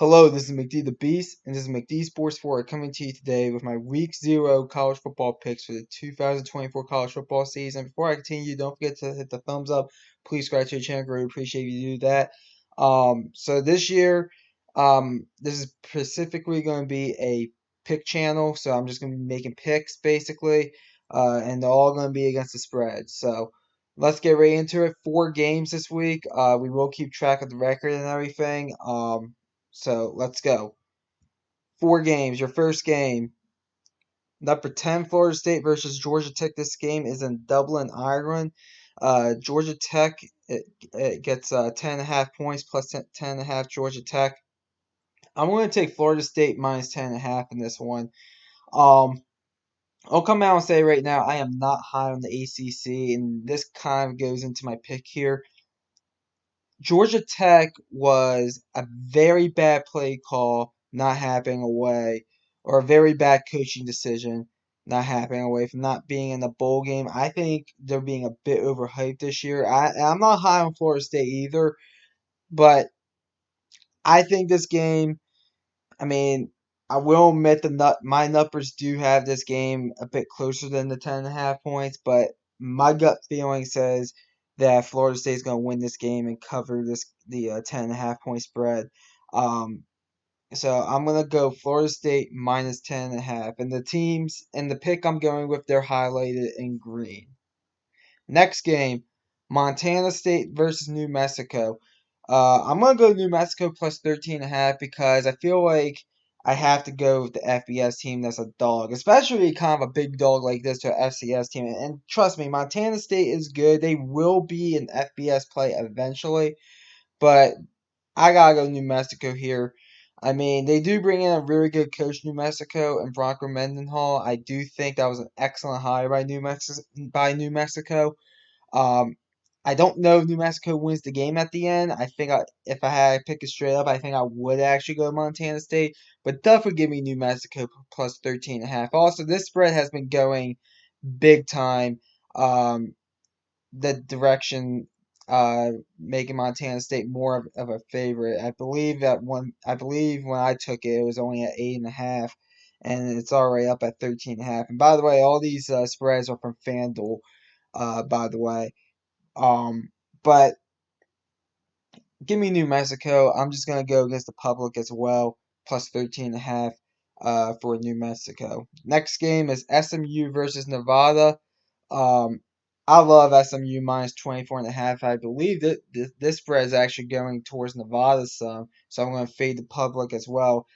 Hello, this is McD the Beast, and this is McD Sports 4 coming to you today with my Week 0 college football picks for the 2024 college football season. Before I continue, don't forget to hit the thumbs up. Please subscribe to the channel. Really appreciate you do that. So this year, this is specifically going to be a pick channel, so I'm just going to be making picks basically, and they're all going to be against the spread. So let's get right into it. 4 games this week. We will keep track of the record and everything. So let's go. 4 games. Your first game, number 10, Florida State versus Georgia Tech. This game is in Dublin, Ireland. Georgia Tech it gets 10.5 points plus 10.5 Georgia Tech. I'm going to take Florida State minus 10.5 in this one. Um, I'll come out and say right now I am not high on the ACC, and this kind of goes into my pick here. Georgia Tech was a very bad play call not happening away, or a very bad coaching decision not happening away from not being in the bowl game. I think they're being a bit overhyped this year. I'm not high on Florida State either, but I think this game. I mean, I will admit my numbers do have this game a bit closer than the 10.5 points, but my gut feeling says that Florida State is going to win this game and cover the 10.5 point spread. Um, so I'm gonna go Florida State minus 10.5, and the teams and the pick I'm going with they're highlighted in green. Next game, Montana State versus New Mexico. I'm gonna go New Mexico plus 13.5 because I feel like I have to go with the FBS team that's a dog, especially kind of a big dog like this to an FCS team. And trust me, Montana State is good. They will be an FBS play eventually, but I gotta go New Mexico here. I mean, they do bring in a really good coach, New Mexico, and Bronco Mendenhall. I do think that was an excellent hire by New Mexico. Um, I don't know if New Mexico wins the game at the end. I think if I had to pick it straight up, I think I would actually go Montana State. But definitely give me New Mexico plus 13.5. Also, this spread has been going big time. Um, the direction making Montana State more of a favorite. I believe when I took it, it was only at 8.5, and it's already up at 13.5. And by the way, all these spreads are from FanDuel. By the way. Um, but give me New Mexico. I'm just gonna go against the public as well, plus 13.5 for New Mexico. Next game is SMU versus Nevada. Um, I love SMU minus 24.5. I believe that this spread is actually going towards Nevada some, so I'm gonna fade the public as well.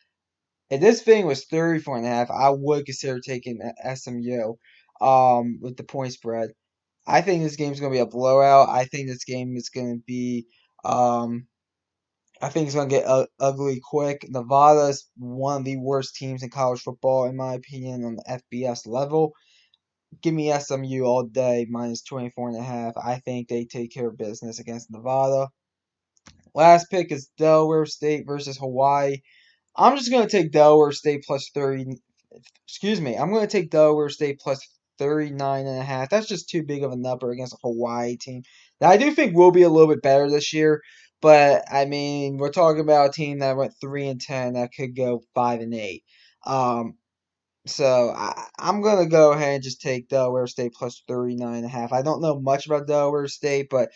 If this thing was 34.5, I would consider taking SMU with the point spread. I think this game's going to be a blowout. I think this game is going to be, um, I think it's going to get ugly quick. Nevada is one of the worst teams in college football, in my opinion, on the FBS level. Give me SMU all day, minus 24.5. I think they take care of business against Nevada. Last pick is Delaware State versus Hawaii. I'm just going to take Delaware State plus 30. Excuse me. I'm going to take Delaware State plus 39.5. That's just too big of a number against a Hawaii team that I do think will be a little bit better this year. But I mean, we're talking about a team that went 3-10 that could go 5-8. Um, so I'm gonna go ahead and just take Delaware State plus 39.5. I don't know much about Delaware State, but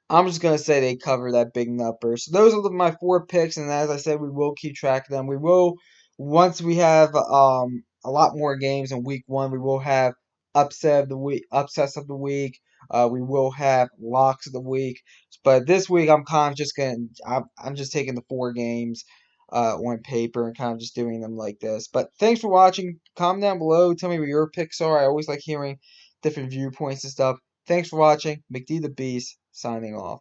I'm just gonna say they cover that big number. So those are my 4 picks, and as I said, we will keep track of them. We will once we have a lot more games in week 1. We will have upsets of the week. We will have locks of the week. But this week, I'm kind of just I'm just taking the 4 games on paper and kind of just doing them like this. But thanks for watching. Comment down below. Tell me what your picks are. I always like hearing different viewpoints and stuff. Thanks for watching. McD the Beast signing off.